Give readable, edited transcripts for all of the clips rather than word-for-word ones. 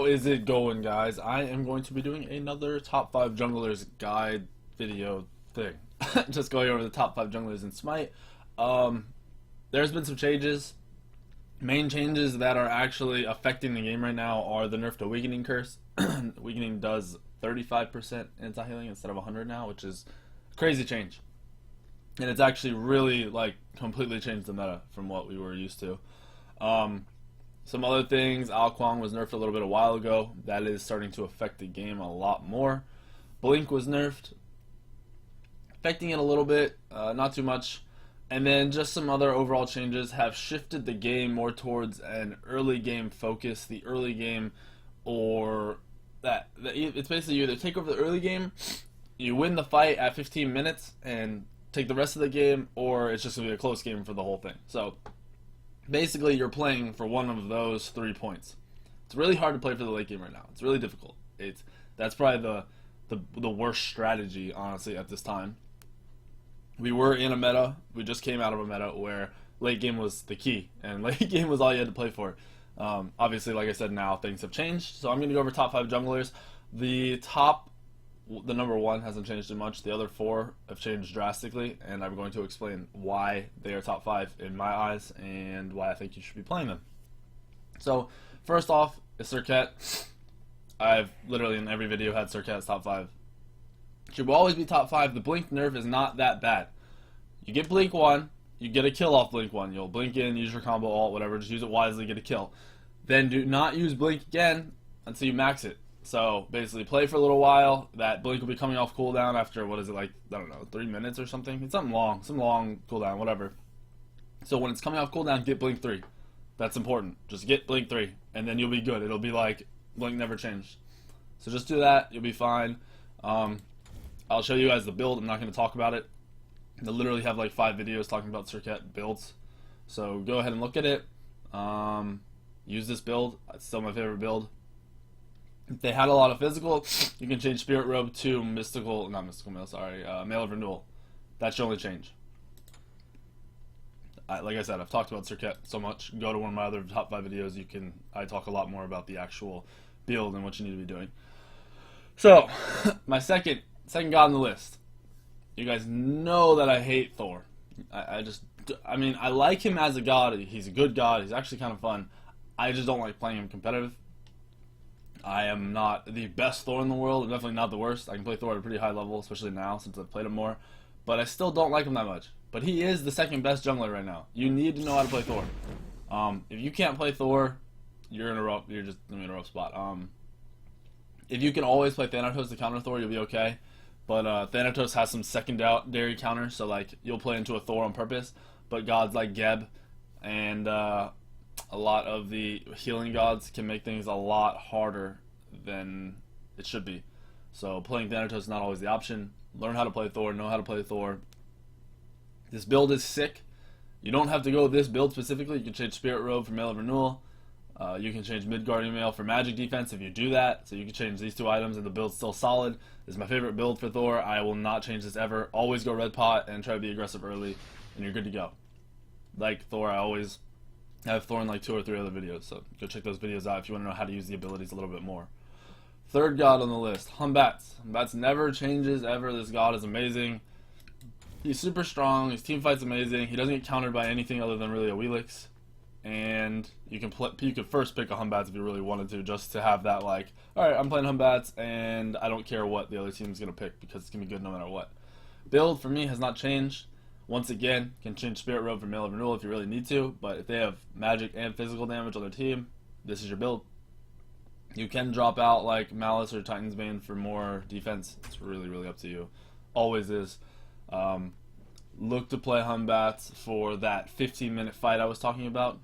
Is it going, guys? I am going to be doing another top 5 junglers guide video thing. Just going over the top 5 junglers in Smite. There's been some changes. Main changes that are actually affecting the game right now are the nerf to Weakening curse. Weakening does 35% anti-healing instead of 100 now, which is a crazy change. And it's actually really, like, completely changed the meta from what we were used to. Some other things, Al Kwang was nerfed a little bit a while ago. That is starting to affect the game a lot more. Blink was nerfed, affecting it a little bit, not too much. And then just some other overall changes have shifted the game more towards an early game focus. The early game, or it's basically you either take over the early game, you win the fight at 15 minutes and take the rest of the game, or it's just going to be a close game for the whole thing. So basically, you're playing for one of those 3 points. It's really hard to play for the late game right now. It's really difficult. That's probably the worst strategy, honestly, at this time. We were in a meta. We just came out of a meta where late game was the key, and late game was all you had to play for. Obviously, like I said, now things have changed. So I'm going to go over top 5 junglers. The number 1 hasn't changed too much. The other 4 have changed drastically, and I'm going to explain why they are top 5 in my eyes and why I think you should be playing them. So first off is Serket. I've literally in every video had Serket as top 5. Should always be top 5. The blink nerf is not that bad. You get blink 1, you get a kill off blink 1. You'll blink in, use your combo ult, whatever, just use it wisely, get a kill. Then do not use blink again until you max it. So basically play for a little while. That blink will be coming off cooldown after, what is it, like, I don't know, 3 minutes or something? It's something long, some long cooldown, whatever. So when it's coming off cooldown, get blink 3. That's important. Just get blink 3, and then you'll be good. It'll be like blink never changed. So just do that, you'll be fine. I'll show you guys the build. I'm not going to talk about it. I literally have like 5 videos talking about Serket builds. So go ahead and look at it. Use this build. It's still my favorite build. If they had a lot of physical, you can change Spirit Robe to Mail of Renewal. That's your only change. Like I said, I've talked about Serket so much. Go to one of my other top 5 videos. I talk a lot more about the actual build and what you need to be doing. So, my second god on the list. You guys know that I hate Thor. I mean, I like him as a god. He's a good god. He's actually kind of fun. I just don't like playing him competitive. I am not the best Thor in the world. I'm definitely not the worst. I can play Thor at a pretty high level, especially now since I've played him more. But I still don't like him that much. But he is the second best jungler right now. You need to know how to play Thor. If you can't play Thor, you're just in a rough spot. If you can always play Thanatos to counter Thor, you'll be okay. But Thanatos has some secondary counters, so like you'll play into a Thor on purpose. But gods like Geb and a lot of the healing gods can make things a lot harder than it should be. So playing Thanatos is not always the option. Learn how to play Thor, know how to play Thor. This build is sick. You don't have to go with this build specifically. You can change Spirit Robe for Mail of Renewal. You can change Midgard Mail for magic defense if you do that. So you can change these 2 items and the build's still solid. This is my favorite build for Thor. I will not change this ever. Always go red pot and try to be aggressive early, and you're good to go. Like Thor, I always have Thor in like 2 or 3 other videos, so go check those videos out if you want to know how to use the abilities a little bit more. Third god on the list, Humbats. Humbats never changes ever. This god is amazing. He's super strong. His team fight's amazing. He doesn't get countered by anything other than really a Wheelix. And you could first pick a Humbats if you really wanted to, just to have that like, alright, I'm playing Humbats and I don't care what the other team's going to pick because it's going to be good no matter what. Build for me has not changed. Once again, can change Spirit Robe for Mail of Renewal if you really need to, but if they have magic and physical damage on their team, this is your build. You can drop out like Malice or Titan's Bane for more defense. It's really, really up to you. Always is. Look to play Humbats for that 15-minute fight I was talking about.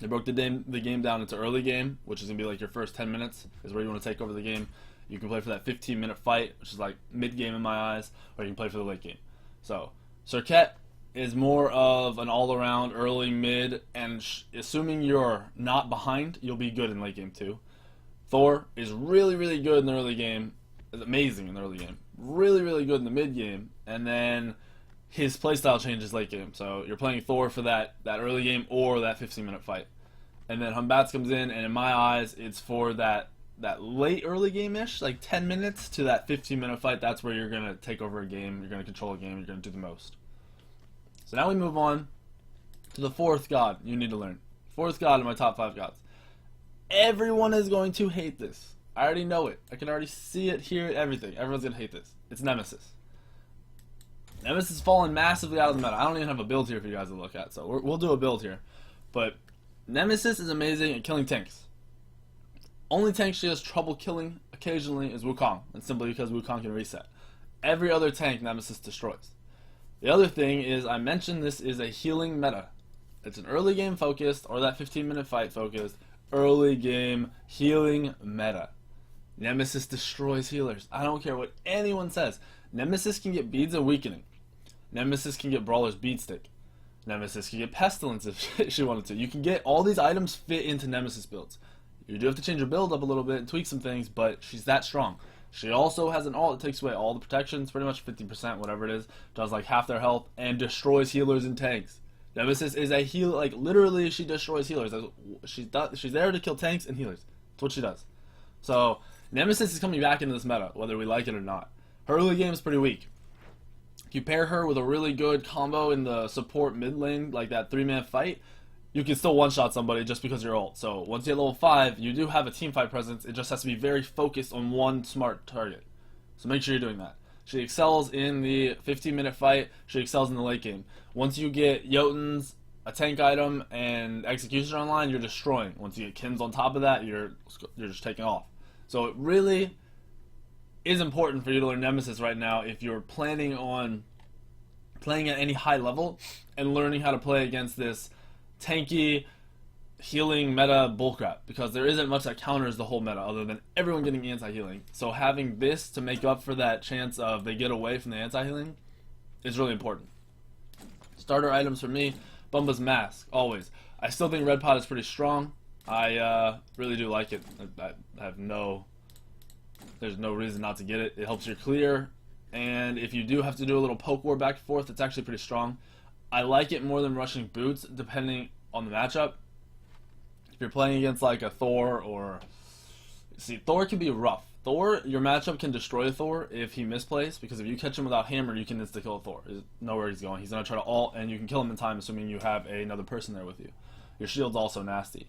They broke the game down into early game, which is going to be like your first 10 minutes is where you want to take over the game. You can play for that 15-minute fight, which is like mid-game in my eyes, or you can play for the late game. So, Serket is more of an all-around early, mid, and assuming you're not behind, you'll be good in late game too. Thor is really, really good in the early game. Is amazing in the early game. Really, really good in the mid game, and then his playstyle changes late game. So you're playing Thor for that early game or that 15-minute fight. and then Humbats comes in, and in my eyes, it's for that late early game-ish, like 10 minutes to that 15-minute fight. That's where you're going to take over a game, you're going to control a game, you're going to do the most. So now we move on to the fourth god you need to learn. Fourth god in my top 5 gods. Everyone is going to hate this. I already know it. I can already see it, hear it, everything. Everyone's going to hate this. It's Nemesis. Nemesis has fallen massively out of the meta. I don't even have a build here for you guys to look at, so we'll do a build here. But Nemesis is amazing at killing tanks. Only tank she has trouble killing occasionally is Wukong, and simply because Wukong can reset. Every other tank Nemesis destroys. The other thing is, I mentioned this is a healing meta. It's an early game focused, or that 15-minute fight focused, early game healing meta. Nemesis destroys healers. I don't care what anyone says. Nemesis can get beads and weakening. Nemesis can get Brawler's Beadstick. Nemesis can get Pestilence if she wanted to. You can get all these items fit into Nemesis builds. You do have to change your build up a little bit and tweak some things, but she's that strong. She also has an ult that takes away all the protections, pretty much 50%, whatever it is, does like half their health, and destroys healers and tanks. Nemesis is a heal, like literally she destroys healers. She's there to kill tanks and healers. That's what she does. So Nemesis is coming back into this meta, whether we like it or not. Her early game is pretty weak. If you pair her with a really good combo in the support mid lane, like that 3-man fight, you can still one-shot somebody just because you're ult. So once you hit level 5, you do have a team fight presence. It just has to be very focused on one smart target. So make sure you're doing that. She excels in the 15-minute fight. She excels in the late game. Once you get Jotuns, a tank item, and Executioner online, you're destroying. Once you get Kins on top of that, you're just taking off. So it really is important for you to learn Nemesis right now if you're planning on playing at any high level and learning how to play against this tanky healing meta bullcrap, because there isn't much that counters the whole meta other than everyone getting anti-healing. So having this to make up for that chance of they get away from the anti-healing is really important. Starter items for me, Bumba's Mask, always. I still think Red Pot is pretty strong. I really do like it. I have there's no reason not to get it. It helps you clear, and if you do have to do a little poke war back and forth, it's actually pretty strong. I like it more than rushing boots, depending on the matchup. If you're playing against like a Thor or... See, Thor can be rough. Thor, your matchup can destroy Thor if he misplays, because if you catch him without hammer, you can insta-kill Thor. There's nowhere he's going. He's going to try to ult, and you can kill him in time, assuming you have another person there with you. Your shield's also nasty.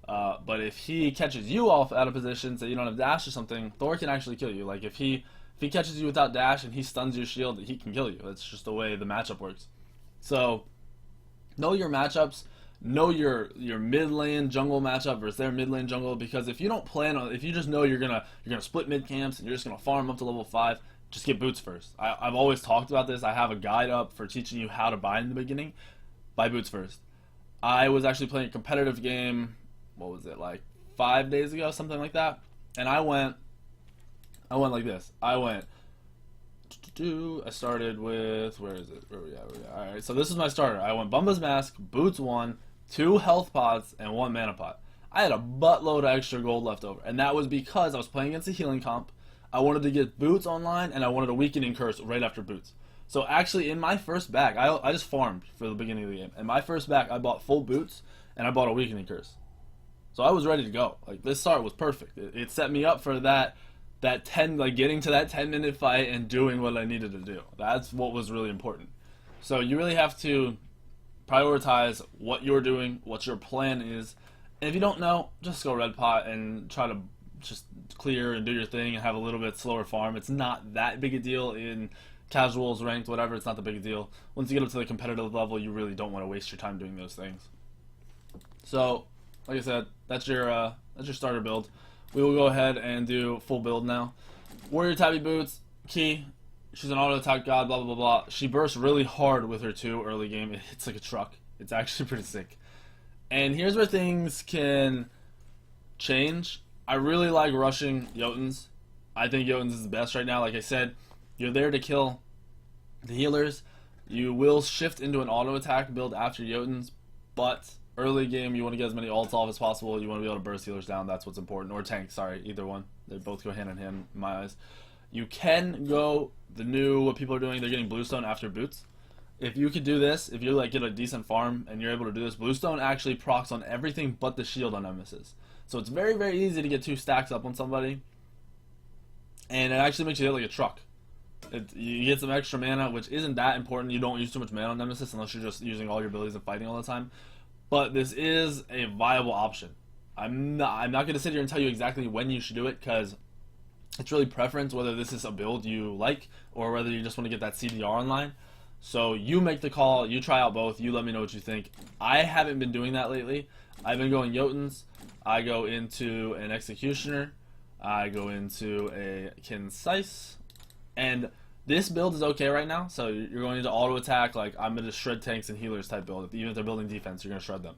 But if he catches you off out of position, say you don't have dash or something, Thor can actually kill you. Like if he catches you without dash and he stuns your shield, he can kill you. That's just the way the matchup works. So know your matchups, know your mid lane jungle matchup versus their mid lane jungle, because if you don't plan on, if you just know you're gonna split mid camps and you're just gonna farm up to level 5, just get boots first. I've always talked about this. I have a guide up for teaching you how to buy in the beginning. Buy boots first. I was actually playing a competitive game, what was it, like 5 days ago, something like that, and I went like this. I started with, where is it? Where we at? Alright, so this is my starter. I went Bumba's Mask, Boots 1, 2 health pots, and 1 mana pot. I had a buttload of extra gold left over, and that was because I was playing against a healing comp. I wanted to get Boots online, and I wanted a weakening curse right after Boots. So actually, in my first back, I just farmed for the beginning of the game. In my first back, I bought full Boots, and I bought a weakening curse. So I was ready to go. Like, this start was perfect. It set me up for that 10, like getting to that 10-minute fight and doing what I needed to do. That's what was really important. So you really have to prioritize what you're doing, what your plan is. And if you don't know, just go red pot and try to just clear and do your thing and have a little bit slower farm. It's not that big a deal in casuals, ranked, whatever. It's not that big a deal. Once you get up to the competitive level, you really don't want to waste your time doing those things. So, like I said, that's your starter build. We will go ahead and do full build now. Warrior Tabby Boots, key. She's an auto attack god, blah, blah, blah, blah. She bursts really hard with her 2 early game. It hits like a truck. It's actually pretty sick. And here's where things can change. I really like rushing Jotuns. I think Jotuns is the best right now. Like I said, you're there to kill the healers. You will shift into an auto attack build after Jotuns, but early game, you want to get as many ults off as possible. You want to be able to burst healers down. That's what's important. Or tank, sorry, either one. They both go hand in hand in my eyes. You can go the new, what people are doing, they're getting Bluestone after Boots. if you could do this, if you like get a decent farm and you're able to do this, Bluestone actually procs on everything but the shield on Nemesis. So it's very, very easy to get 2 stacks up on somebody, and it actually makes you hit like a truck. You get some extra mana, which isn't that important. You don't use too much mana on Nemesis unless you're just using all your abilities and fighting all the time. But this is a viable option. I'm not going to sit here and tell you exactly when you should do it, because it's really preference whether this is a build you like or whether you just want to get that CDR online. So you make the call, you try out both, you let me know what you think. I haven't been doing that lately. I've been going Jotuns, I go into an Executioner, I go into a Concise, and this build is okay right now. So you're going into auto attack, like I'm going to shred tanks and healers type build. Even if they're building defense, you're going to shred them.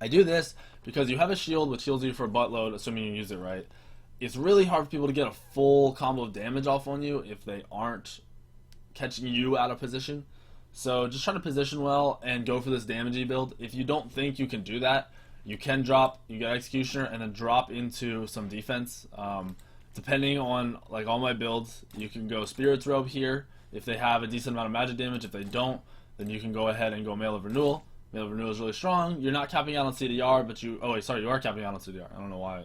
I do this because you have a shield which heals you for a buttload, assuming you use it right. It's really hard for people to get a full combo of damage off on you if they aren't catching you out of position. So just try to position well and go for this damagey build. If you don't think you can do that, you can drop, you get Executioner, and then drop into some defense. Depending on like all my builds, you can go Spirit's Robe here if they have a decent amount of magic damage. If they don't, then you can go ahead and go Mail of Renewal. Mail of Renewal is really strong. You're not capping out on CDR, but you... Oh, wait, sorry, you are capping out on CDR. I don't know why.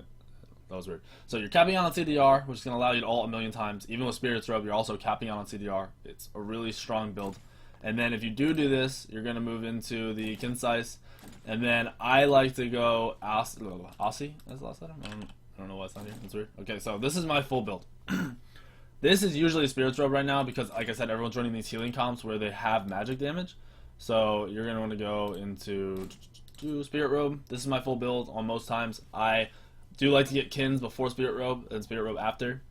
That was weird. So you're capping out on CDR, which is going to allow you to ult a million times. Even with Spirit's Robe, you're also capping out on CDR. It's a really strong build. And then if you do this, you're going to move into the Concise. And then I like to go Aussie. That's the last item? I don't know why it's not here. It's weird. Okay, so this is my full build. This is usually Spirit's Robe right now because, like I said, everyone's running these healing comps where they have magic damage. So you're going to want to go into Spirit Robe. This is my full build on most times. I do like to get Kins before Spirit Robe and Spirit Robe after.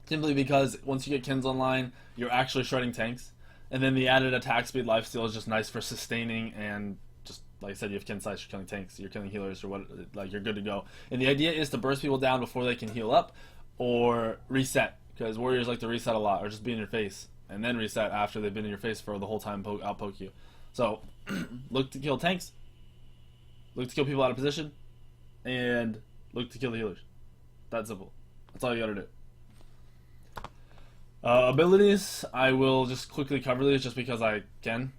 Simply because once you get Kins online, you're actually shredding tanks. And then the added attack speed lifesteal is just nice for sustaining, and just like I said, you have Concise, you're killing tanks, you're killing healers, or what, like you're good to go. And the idea is to burst people down before they can heal up or reset, because warriors like to reset a lot or just be in your face and then reset after they've been in your face for the whole time, outpoke you. So look to kill tanks, look to kill people out of position, and look to kill the healers. That simple. That's all you gotta do. Abilities, I will just quickly cover these just because I can.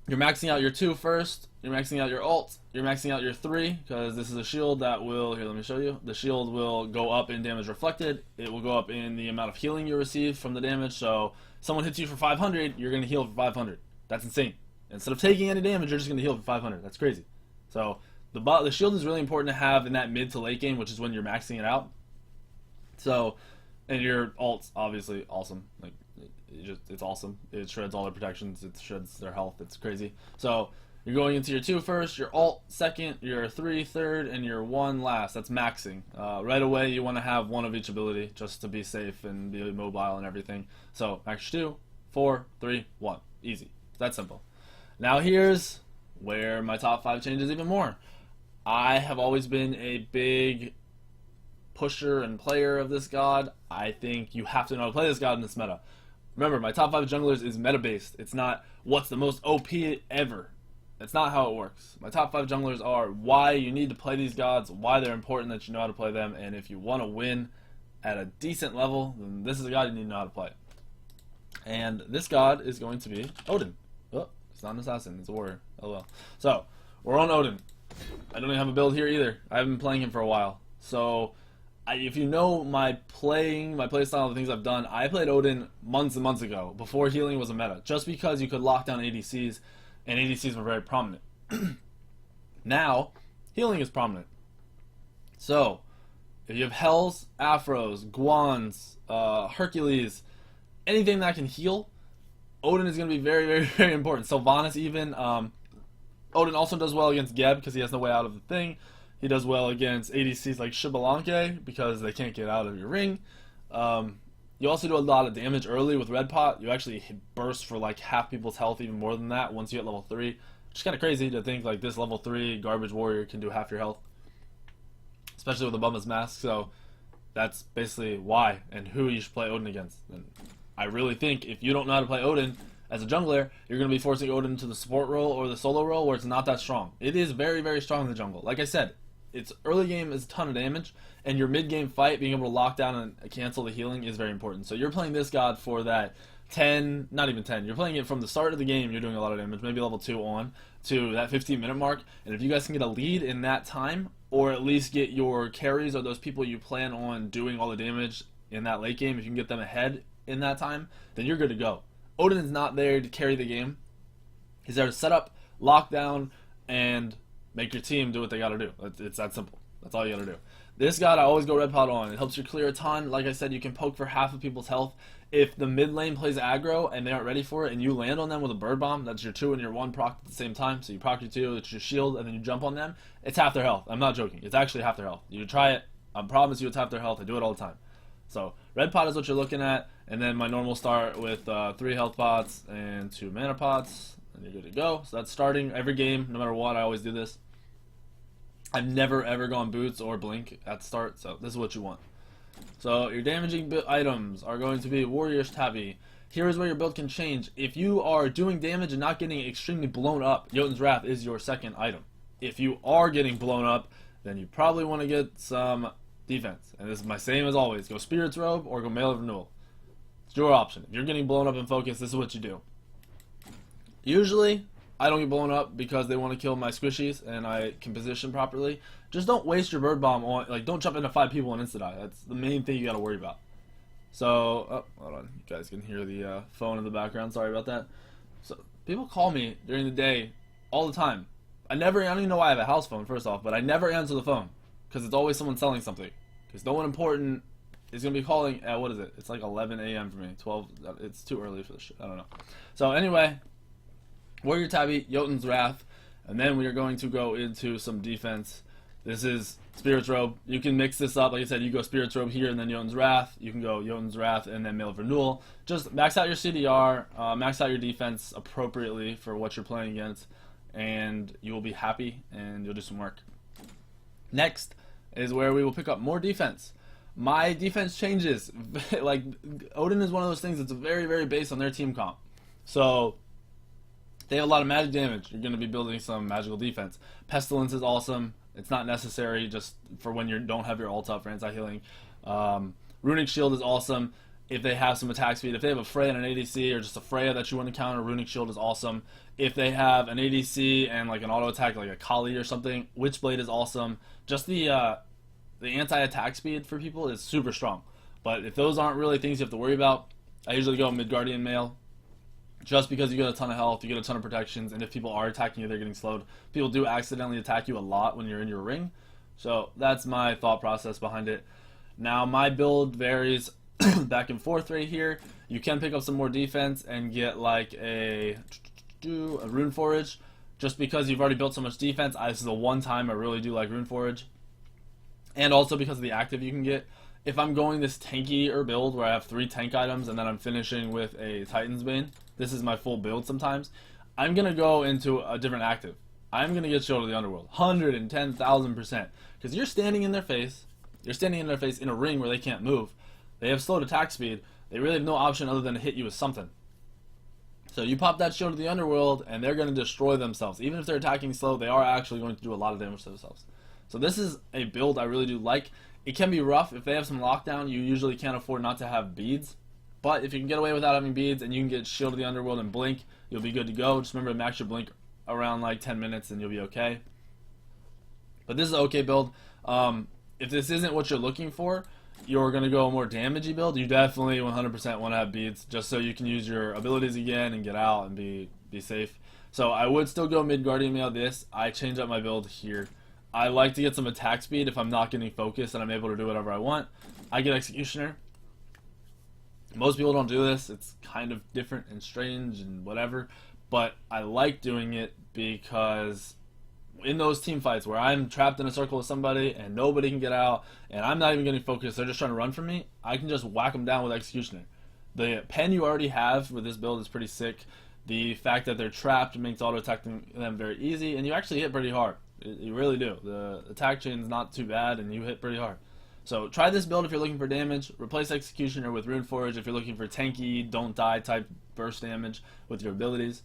You're maxing out your 2 first, you're maxing out your ult, you're maxing out your 3, because this is a shield that will, here let me show you, the shield will go up in damage reflected, it will go up in the amount of healing you receive from the damage. So someone hits you for 500, you're going to heal for 500. That's insane. Instead of taking any damage, you're just going to heal for 500. That's crazy. So the shield is really important to have in that mid to late game, which is when you're maxing it out. So, and your ult's obviously awesome. Like, it's awesome. It shreds all their protections. It shreds their health. It's crazy. So you're going into your 2 first, your ult second, your 3 third, and your 1 last. That's maxing. Right away, you want to have 1 of each ability just to be safe and be mobile and everything. So max 2, 4, 3, 1. Easy. It's that simple. Now here's where my top 5 changes even more. I have always been a big pusher and player of this god. I think you have to know how to play this god in this meta. Remember, my top 5 junglers is meta-based. It's not what's the most OP ever. That's not how it works. My top 5 junglers are why you need to play these gods, why they're important that you know how to play them, and if you want to win at a decent level, then this is a god you need to know how to play. And this god is going to be Odin. Oh, it's not an assassin, it's a warrior. Oh well. So, we're on Odin. I don't even have a build here either. I haven't been playing him for a while. So, if you know my play style, the things I've done, I played Odin months and months ago, before healing was a meta, just because you could lock down ADCs, and ADCs were very prominent. Now, healing is prominent. So, if you have Hells, Afros, Guans, Hercules, anything that can heal, Odin is going to be very, very, very important. Sylvanas even. Odin also does well against Geb because he has no way out of the thing. He does well against ADCs like Shibalanke because they can't get out of your ring. You also do a lot of damage early with Red Pot. You actually burst for like half people's health, even more than that, once you hit level 3. Which is kind of crazy to think like this level 3 garbage warrior can do half your health. Especially with a Bumba's Mask. So that's basically why and who you should play Odin against. And I really think if you don't know how to play Odin as a jungler, you're going to be forcing Odin to the support role or the solo role where it's not that strong. It is very, very strong in the jungle. Like I said, its early game is a ton of damage, and your mid game fight, being able to lock down and cancel the healing is very important. So you're playing this god for that 10, not even 10. You're playing it from the start of the game, you're doing a lot of damage, maybe level 2 on to that 15-minute mark. And if you guys can get a lead in that time, or at least get your carries or those people you plan on doing all the damage in that late game, if you can get them ahead in that time, then you're good to go. Odin is not there to carry the game. He's there to set up, lock down, and make your team do what they gotta do. It's that simple. That's all you gotta do. This god I always go red pot on. It helps you clear a ton. Like I said, you can poke for half of people's health. If the mid lane plays aggro and they aren't ready for it, and you land on them with a bird bomb, that's your 2 and your 1 proc at the same time. So you proc your 2, it's your shield, and then you jump on them. It's half their health. I'm not joking. It's actually half their health. You try it. I promise you it's half their health. I do it all the time. So red pot is what you're looking at, and then my normal start with 3 health pots and 2 mana pots, and you're good to go. So that's starting every game, no matter what. I always do this. I've never ever gone boots or blink at the start, so this is what you want. So your damaging items are going to be Warrior's Tabby. Here is where your build can change. If you are doing damage and not getting extremely blown up, Jotun's Wrath is your second item. If you are getting blown up, then you probably want to get some defense. And this is my same as always. Go Spirit's Robe or go Mail of Renewal. It's your option. If you're getting blown up in focus, this is what you do. Usually, I don't get blown up because they want to kill my squishies and I can position properly. Just don't waste your bird bomb on, like, don't jump into 5 people and insta-die. That's the main thing you gotta worry about. So, oh, hold on, you guys can hear the phone in the background, sorry about that. So, people call me during the day all the time. I don't even know why I have a house phone, first off, but I never answer the phone because it's always someone selling something. Because no one important is gonna be calling at, what is it? It's like 11 a.m. for me, 12, it's too early for this shit, I don't know. So, anyway, Warrior Tabby, Jotun's Wrath, and then we are going to go into some defense. This is Spirit's Robe. You can mix this up. Like I said, you go Spirit's Robe here and then Jotun's Wrath. You can go Jotun's Wrath and then Mail of Renewal. Just max out your CDR, max out your defense appropriately for what you're playing against, and you will be happy and you'll do some work. Next is where we will pick up more defense. My defense changes. Like, Odin is one of those things that's very, very based on their team comp. So they have a lot of magic damage. You're going to be building some magical defense. Pestilence is awesome. It's not necessary just for when you don't have your ult up for anti-healing. Runic Shield is awesome if they have some attack speed. If they have a Freya and an ADC or just a Freya that you want to counter, Runic Shield is awesome. If they have an ADC and like an auto attack like a Kali or something, Witchblade is awesome. Just the anti-attack speed for people is super strong. But if those aren't really things you have to worry about, I usually go Mid-Guardian Mail. Just because you get a ton of health, you get a ton of protections, and if people are attacking you, they're getting slowed. People do accidentally attack you a lot when you're in your ring. So that's my thought process behind it. Now, my build varies back and forth right here. You can pick up some more defense and get like a Rune Forage. Just because you've already built so much defense, this is the one time I really do like Rune Forage. And also because of the active you can get. If I'm going this tankier build where I have 3 tank items and then I'm finishing with a Titan's Bane, this is my full build sometimes, I'm going to go into a different active. I'm going to get Shield of the Underworld, 110,000%. Because you're standing in their face, in a ring where they can't move. They have slowed attack speed. They really have no option other than to hit you with something. So you pop that Shield of the Underworld and they're going to destroy themselves. Even if they're attacking slow, they are actually going to do a lot of damage to themselves. So this is a build I really do like. It can be rough. If they have some lockdown, you usually can't afford not to have beads. But if you can get away without having beads and you can get Shield of the Underworld and Blink, you'll be good to go. Just remember to max your Blink around like 10 minutes and you'll be okay. But this is an okay build. If this isn't what you're looking for, you're going to go a more damagey build, you definitely 100% want to have beads just so you can use your abilities again and get out and be safe. So I would still go Mid-Guardian Mail this. I change up my build here. I like to get some attack speed if I'm not getting focused and I'm able to do whatever I want. I get Executioner. Most people don't do this. It's kind of different and strange and whatever. But I like doing it because in those team fights where I'm trapped in a circle with somebody and nobody can get out and I'm not even getting focused, they're just trying to run from me, I can just whack them down with Executioner. The pen you already have with this build is pretty sick. The fact that they're trapped makes auto-attacking them very easy, and you actually hit pretty hard. You really do. The attack chain is not too bad, and you hit pretty hard. So try this build if you're looking for damage. Replace Executioner with Rune Forge if you're looking for tanky, don't die type burst damage with your abilities.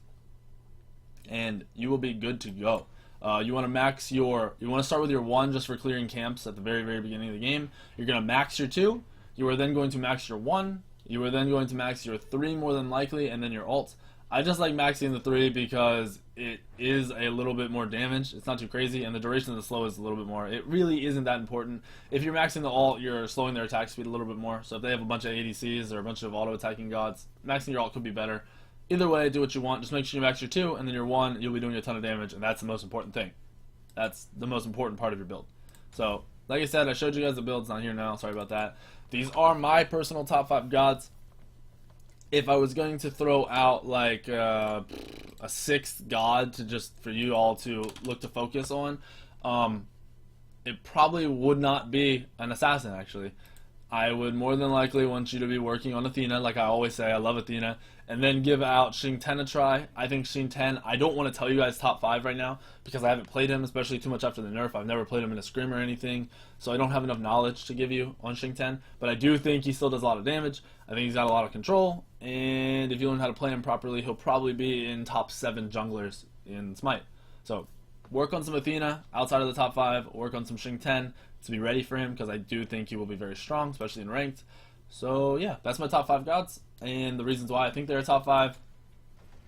And you will be good to go. You want to start with your 1 just for clearing camps at the very, very beginning of the game. You're going to max your 2. You are then going to max your 1. You are then going to max your 3 more than likely, and then your ult. I just like maxing the 3 because it is a little bit more damage. It's not too crazy, and the duration of the slow is a little bit more. It really isn't that important. If you're maxing the ult, you're slowing their attack speed a little bit more. So if they have a bunch of ADCs or a bunch of auto-attacking gods, maxing your ult could be better. Either way, do what you want. Just make sure you max your 2, and then your 1, you'll be doing a ton of damage, and that's the most important thing. That's the most important part of your build. So, like I said, I showed you guys the build. It's not here now. Sorry about that. These are my personal top 5 gods. If I was going to throw out like a 6th god to just for you all to look to focus on, it probably would not be an assassin. Actually, I would more than likely want you to be working on Athena, like I always say. I love Athena, and then give out Weak3n a try. I think Weak3n, I don't want to tell you guys top 5 right now because I haven't played him, especially too much after the nerf. I've never played him in a scrim or anything, so I don't have enough knowledge to give you on Weak3n, but I do think he still does a lot of damage. I think he's got a lot of control, and if you learn how to play him properly, he'll probably be in top 7 junglers in Smite. So work on some Athena outside of the top 5, work on some Weak3n to be ready for him, because I do think he will be very strong, especially in ranked. So yeah, that's my top 5 gods, and the reasons why I think they're top 5.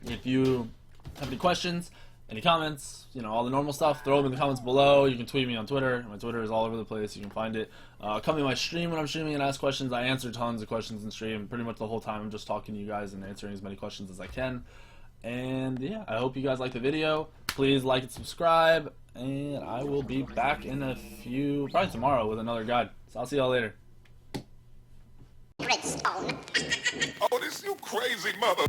If you have any questions, any comments, you know, all the normal stuff, throw them in the comments below. You can tweet me on Twitter. My Twitter is all over the place. You can find it. Come to my stream when I'm streaming and ask questions. I answer tons of questions in stream. Pretty much the whole time I'm just talking to you guys and answering as many questions as I can. And yeah, I hope you guys like the video. Please like and subscribe, and I will be back in a few, probably tomorrow, with another guide. So I'll see y'all later. Redstone. Oh, this you crazy mother.